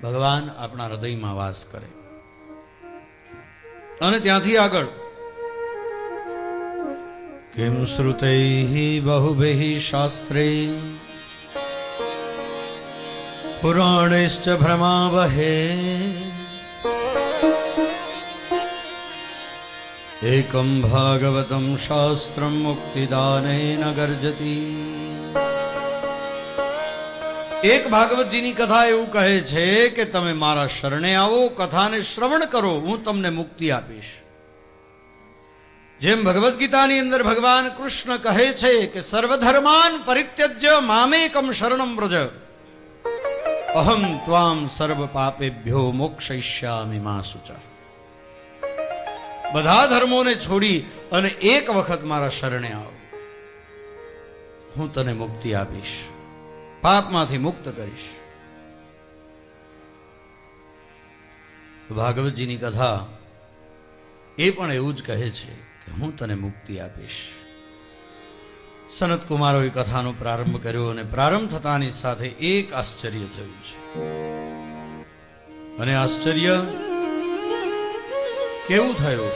ભગવાન આપણા હૃદયમાં વાસ કરે. અને ત્યાંથી આગળ કિમ શ્રુતૈઃ બહુભિઃ શાસ્ત્રૈઃ પુરાણૈશ્ચ ભ્રમાવહે એકમ ભાગવતમ શાસ્ત્રમ મુક્તિદાનેન ગર્જતી. એક ભાગવતજીની કથા એવું કહે છે કે તમે મારા શરણે આવો, કથાને શ્રવણ કરો, હું તમને મુક્તિ આપીશ. જેમ ભગવદ્ ગીતાની અંદર ભગવાન કૃષ્ણ કહે છે કે સર્વધર્માન પરિત્યજ્ય મામેકમ શરણમ વ્રજ અહમ ત્વામ સર્વ પાપેભ્યો મોક્ષયિષ્યામિ મા શુચઃ. બધા ધર્મોને છોડી અને એક વખત મારા શરણે આવો, હું તને મુક્તિ આપીશ, પાપમાંથી મુક્ત કરીશ. ભાગવતજીની કથા એ પણ એવું જ કહે છે કે હું તને મુક્તિ આપીશ. સનત કુમારોએ કથાનો પ્રારંભ કર્યો અને પ્રારંભ થતાની સાથે એક આશ્ચર્ય થયું છે. અને આશ્ચર્ય કેવું થયું?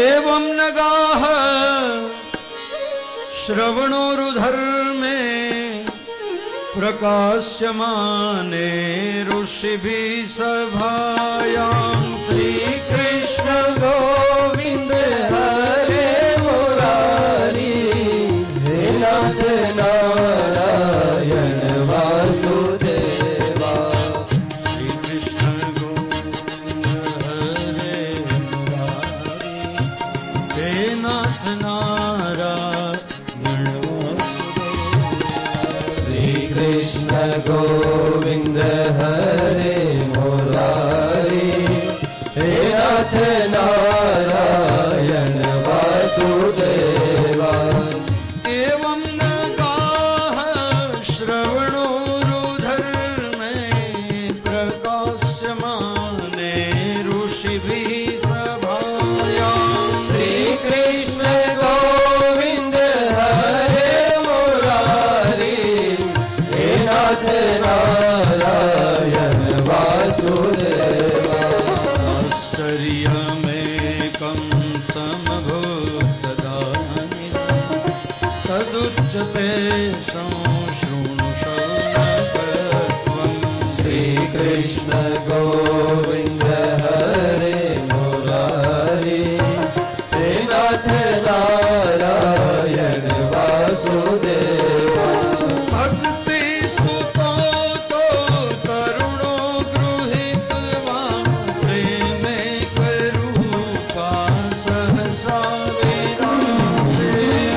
एवं नगाह श्रवणोरुधर्मे प्रकाश्यमाने ऋषिभिः सभायां श्री कृष्ण गोविंद हरे मुरारी हे नाथ नारायण वासुदेवा. श्री कृष्ण गोविंद हरे मुरारी हे नाथ नारायण वासुदेवा. श्री कृष्ण गोविंद हरे मुरारी हे नाथ नारायण वासुदेवा. एवं नगाह श्रवणोरुधर्मे प्रकाश्यमाने ऋषिभिः सभायां श्री कृष्ण गोविंद हरे मुरारी हे नाथ नारायण वासुदेवा. आश्चर्यमेकं समभूतदानिनं तदुच्यते शृणु शौनकत्वं. श्री कृष्ण गोविंद हरे मुरारी हे नाथ नारायण वासुदेवा. भक्ति सुतो तो तरुणो गृहीत्वा प्रेमे करूपा सहसा विरासे.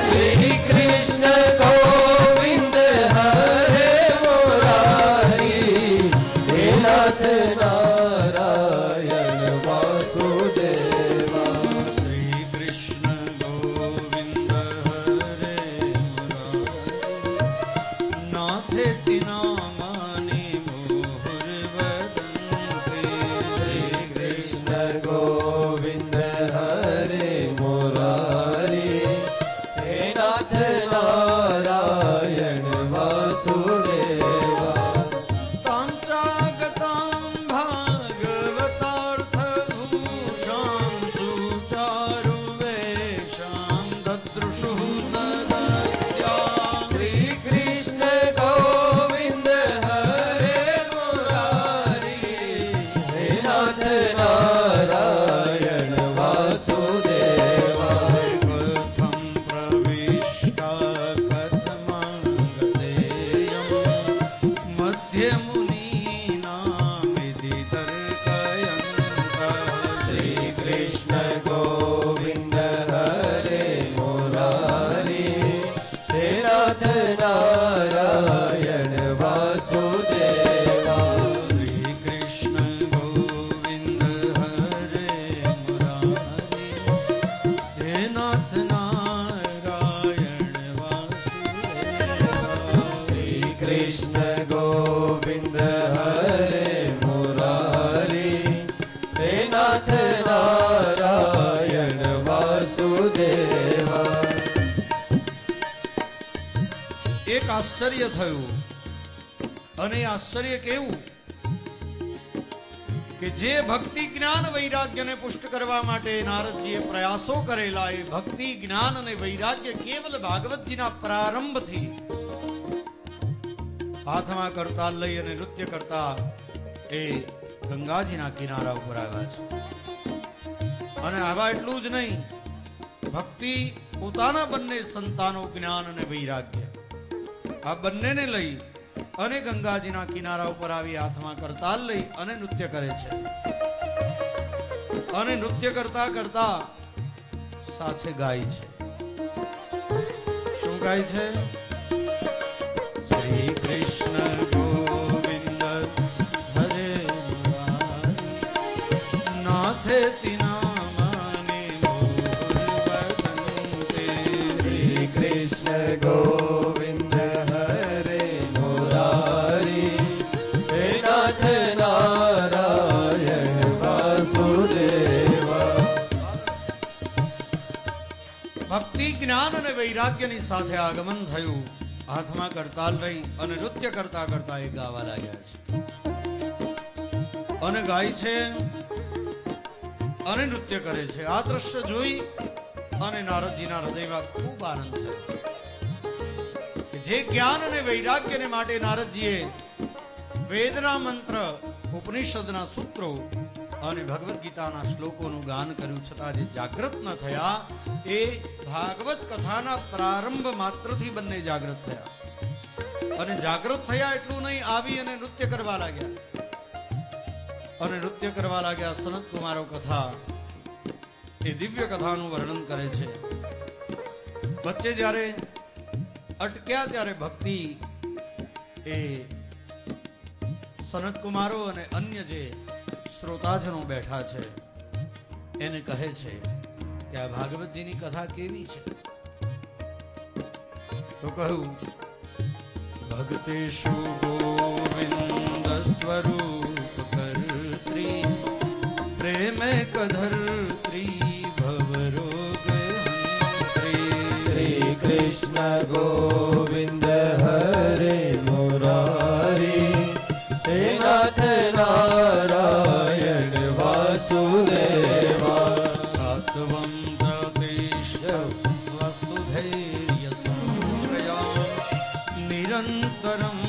श्री कृष्ण गोविंद हरे मुरारी हे नाथ नारायण वासुदेवा. श्री कृष्ण गोविंद हरे मुरारी नाथेति नामानि मुहुर्वदन्ति. श्री कृष्ण गोविंद हरे मुरारी हे नाथ नारायण वासुदेवा. तांचागतां भागवतार्थभूषां सुचारुवेषां ददृशुः सदस्याः. श्री कृष्ण गोविंद हरे मुरारी हे नाथ नारायण वासुदेवा. कथं प्रविष्टा कथमागतेयं मध्ये मुनीनामिति तर्कयन्तः. श्री कृष्ण गोविंद हरे मुरारी हे नाथ नारायण वासुदेवा. श्री कृष्ण गोविंद हरे मुरारी हे नाथ नारायण वासुदेवा. श्री कृष्ण गोविंद हरे मुरारी हे नाथ नारायण વાસુદેવા. એક આશ્ચર્ય થયું, અને આશ્ચર્ય કેવું કે જે ભક્તિ જ્ઞાન વૈરાગ્યને પુષ્ટ કરવા માટે નારદજીએ પ્રયાસો કરેલા, એ ભક્તિ જ્ઞાન અને વૈરાગ્ય કેવલ ભાગવતજીના પ્રારંભથી હાથમાં કરતાલ લઈ અને નૃત્ય કરતા એ ગંગાજીના કિનારા ઉપર આવ્યા છે. અને આવા એટલું જ નહીં, ભક્તિ પોતાના બંને સંતાનો જ્ઞાન અને વૈરાગ્ય આ બંનેને લઈ અને ગંગાજીના કિનારા ઉપર આવી હાથમાં કરતાલ લઈ અને નૃત્ય કરે છે. અને નૃત્ય કરતા કરતા સાથે ગાય છે. શું ગાય છે? શ્રી કૃષ્ણ ગોવિંદ હરે મુરારી નાથે તિનામાને મોહવદંતે. શ્રી કૃષ્ણ ગોવિંદ હરે મુરારી હે નાથ નારાયણ વાસુદેવા. ભક્તિ જ્ઞાન અને વૈરાગ્યની સાથે આગમન થયું. હાથમાં કરતાલ રહી અને નૃત્ય કરતા કરતા એ ગાવા લાગ્યા છે. અને ગાય છે અને નૃત્ય કરે છે. આ દ્રશ્ય જોઈ અને નારદજીના હૃદયમાં ખૂબ આનંદ થયો. જે જ્ઞાન અને વૈરાગ્યને માટે નારદજીએ વેદના મંત્ર, ઉપનિષદના સૂત્રો અને ભગવદ્ ગીતાના શ્લોકોનું ગાન કર્યું, છતાં જે જાગૃત ન થયા, એ ભાગવત કથાના પ્રારંભ માત્રથી બંને જાગૃત થયા. અને જાગૃત થયા એટલું નહીં, આવી અને નૃત્ય કરવા લાગ્યા. અને નૃત્ય કરવા લાગ્યા. સનત કુમારો કથા, એ દિવ્ય કથાનું વર્ણન કરે છે. વચ્ચે જ્યારે અટક્યા ત્યારે ભક્તિ એ સનત કુમારો અને અન્ય જે શ્રોતાજનો બેઠા છે એને કહે છે કે આ ભાગવતજીની કથા કેવી છે? તો કહ્યું, ભક્તેષુ ગોવિંદ સ્વરૂપ કર્ત્રી પ્રેમે કધર્ત્રી ભવરોગ હંત્રી. શ્રી કૃષ્ણ ગોવિંદ હરે મુરારી હે નાથ નારાયણ વાસુદેવા. સાત્વં પ્રતિષ્ઠસ્વસુધૈર્ય સંશ્રયા નિરંતરં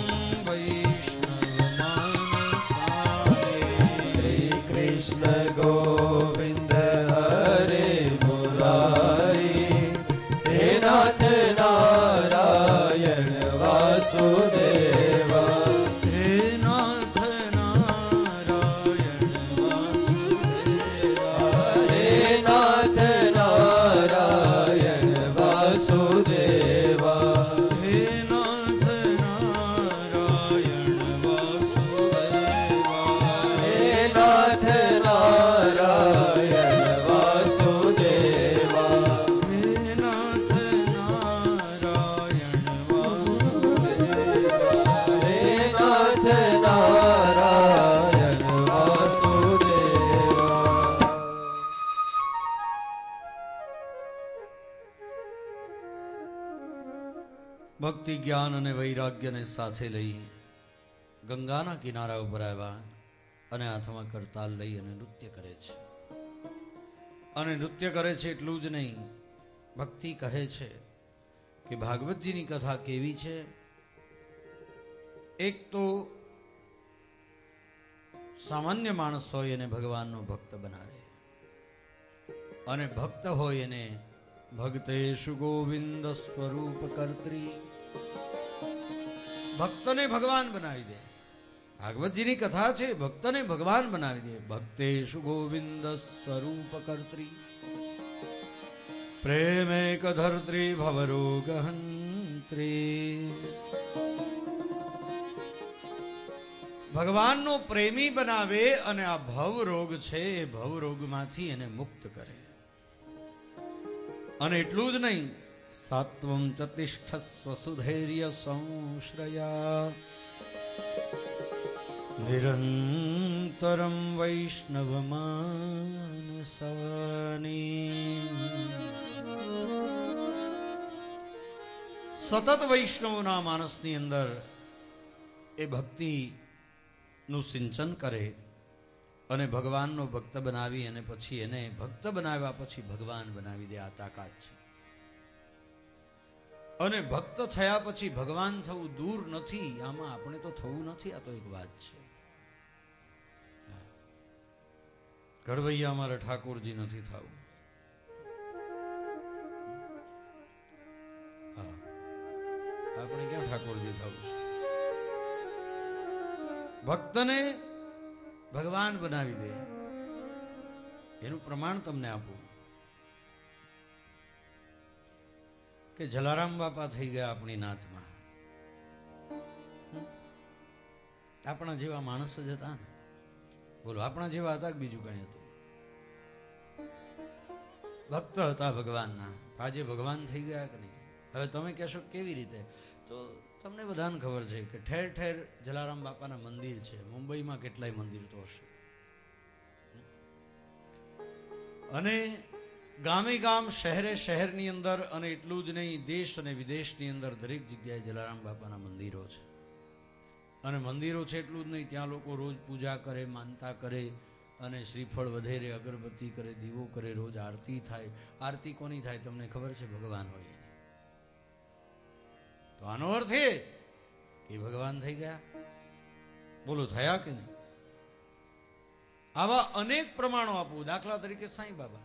વૈષ્ણવમાનસાય. શ્રી કૃષ્ણ ગોવિંદ હરે મુરારી હે નાથ નારાયણ વાસુદેવા. હે નાથ નારાયણ વાસુદેવા. હે નાથ નારાયણ વાસુદેવા. હે નાથ નારાયણ વાસુદેવા. હે નાથ નારાયણ વાસુદેવા. હે નાથ નારાયણ વાસુદેવા. હે નાથ નારાયણ વાસુદેવા. ભક્તિ જ્ઞાન અને વૈરાગ્યને સાથે લઈ ગંગાના કિનારા ઉપર આવ્યા અને હાથમાં કરતાલ લઈ અને નૃત્ય કરે છે. અને નૃત્ય કરે છે એટલું જ નહીં, ભક્તિ કહે છે કે ભાગવતજીની કથા કેવી છે? એક તો સામાન્ય માણસ હોય એને ભગવાનનો ભક્ત બનાવે, અને ભક્ત હોય એને ભક્તેષુ ગોવિંદ સ્વરૂપ કર્ત્રી, ભક્તને ભગવાન બનાવી દે. ભાગવતજીની કથા છે, ભક્તને ભગવાન બનાવી દે. ભક્તેષુ ગોવિંદ સ્વરૂપ કર્ત્રી પ્રેમે કધર્ત્રી ભવરોગ હંત્રી. ભગવાનનો પ્રેમી બનાવે અને આ ભવરોગ છે એ ભવરોગમાંથી એને મુક્ત કરે. અને એટલું જ નહીં, સાત્વમ ચતિષ્ઠસ્વ સુધૈર્ય સંશ્રયા નિરંતરમ વૈષ્ણવમાનસાની. સતત વૈષ્ણવોના માનસની અંદર એ ભક્તિનું સિંચન કરે અને ભગવાનનો ભક્ત બનાવી અને પછી એને ભક્ત બનાવ્યા પછી ભગવાન બનાવી દે, આ તાકાત છે. અને ભક્ત થયા પછી ભગવાન થવું દૂર નથી, આમાં આપણે તો થવું નથી, આ તો એક વાત છે. ઘડવૈયા અમારે ઠાકોરજી નથી થવું. હા, આપણે ક્યાં ઠાકોરજી થવું છે? ભક્તને ભગવાન બનાવી દે એનું પ્રમાણ તમને આપું કે જલારામ બાપા થઈ ગયા આપણી નાતમાં. આપણા જેવા માણસ જ હતા ને, બોલો, આપણા જેવા હતા કે બીજું કઈ હતું? ભક્ત હતા ભગવાનના. આજે ભગવાન થઈ ગયા કે નહીં? હવે તમે કહેશો કેવી રીતે? તો તમને બધાને ખબર છે કે ઠેર ઠેર જલારામ બાપાના મંદિર છે. મુંબઈમાં કેટલાય મંદિર તો હશે, અને ગામે ગામ, શહેરે શહેરની અંદર, અને એટલું જ નહીં, દેશ અને વિદેશની અંદર દરેક જગ્યાએ જલારામ બાપાના મંદિરો છે. અને મંદિરો છે એટલું જ નહીં, ત્યાં લોકો રોજ પૂજા કરે, માનતા કરે, અને શ્રીફળ વધેરે, અગરબત્તી કરે, દીવો કરે, રોજ આરતી થાય. આરતી કોની થાય તમને ખબર છે? ભગવાન હોય એની. તો આનો અર્થ એ ભગવાન થઈ ગયા. બોલો, થયા કે નહીં? આવા અનેક પ્રમાણો આપવું. દાખલા તરીકે સાંઈ બાબા.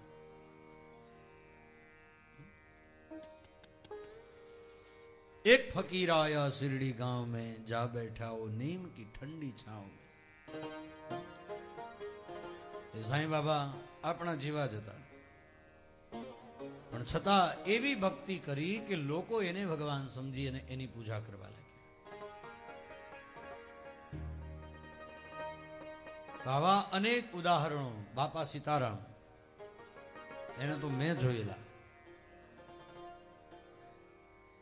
एक फकीर आया शिरडी गांव में, जा बैठा वो नीम की ठंडी छांव में. સાંઈ બાબા આપણા જેવા જ હતા, પણ છતાં એવી ભક્તિ કરી કે લોકો એને ભગવાન સમજી અને એની પૂજા કરવા લાગ્યા. આવા અનેક ઉદાહરણો. બાપા સીતારામ, એને તો મેં જોયેલા.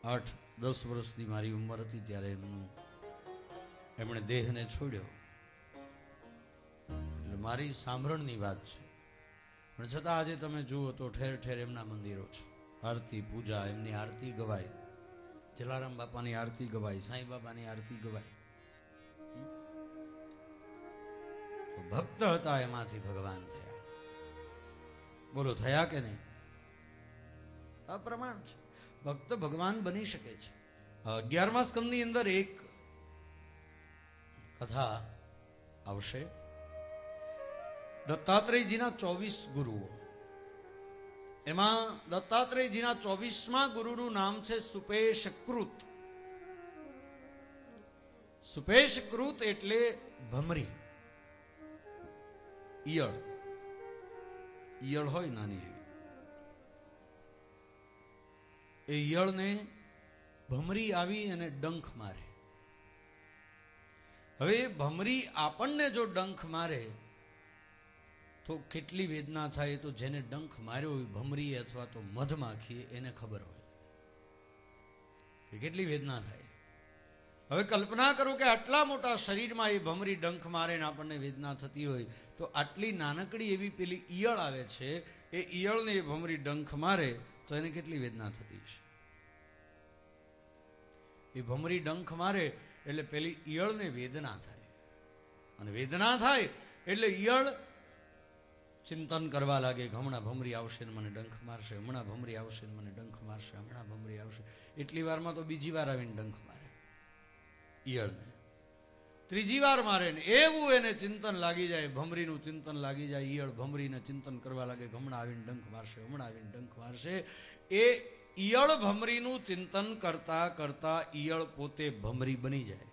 8-10 વર્ષની મારી ઉંમર હતી ત્યારે એમણે દેહને છોડ્યો. એટલે મારી સાંભળની વાત છે, પણ છતાં આજે તમે જુઓ તો ઠેર ઠેર એમના મંદિરો છે. આરતી, પૂજા, એમની આરતી ગવાય. જલારામ બાપાની આરતી ગવાય, સાંઈ બાબાની આરતી ગવાય. તો ભક્ત હતા, એમાંથી ભગવાન થયા. બોલો, થયા કે નહીં? આ પ્રમાણ છે. ભક્ત ભગવાન બની શકે છે. 11મા સ્કંદની અંદર એક કથા આવશે. દત્તાત્રેયજીના 24 ગુરુઓ. એમાં દત્તાત્રેયજીના 24મા ગુરુનું નામ છે સુપેશકૃત. સુપેશકૃત એટલે ભમરી, ઈયળ. ઈયળ હોય નાની એવી, એ ઈયળને ભમરી આવી અને ડંખ મારે. હવે ભમરી આપણને જો ડંખ મારે તો કેટલી વેદના થાય, તો જેને ડંખ માર્યો હોય ભમરી અથવા તો મધમાખી, એને ખબર હોય કે કેટલી વેદના થાય. હવે કલ્પના કરો કે આટલા મોટા શરીરમાં એ ભમરી ડંખ મારે ને આપણને વેદના થતી હોય, તો આટલી નાનકડી એવી પેલી ઈયળ આવે છે, એ ઈયળને એ ભમરી ડંખ મારે તો એને કેટલી વેદના થતી હશે. એ ભમરી ડંખ મારે એટલે પેલી ઈયળને વેદના થાય, અને વેદના થાય એટલે ઈયળ ચિંતન કરવા લાગે કે હમણાં ભમરી આવશે ને મને ડંખ મારશે, હમણાં ભમરી આવશે ને મને ડંખ મારશે, હમણાં ભમરી આવશે. એટલી વારમાં તો બીજી વાર આવીને ડંખ મારે ઈયળને, ત્રીજી વાર મારે ને એવું એને ચિંતન લાગી જાય, ભમરીનું ચિંતન લાગી જાય. ઈયળ ભમરીને ચિંતન કરવા લાગે કે હમણાં આવીને ડંખ મારશે, હમણાં આવીને ડંખ મારશે. એ ઈયળ ભમરીનું ચિંતન કરતા કરતા ઈયળ પોતે ભમરી બની જાય.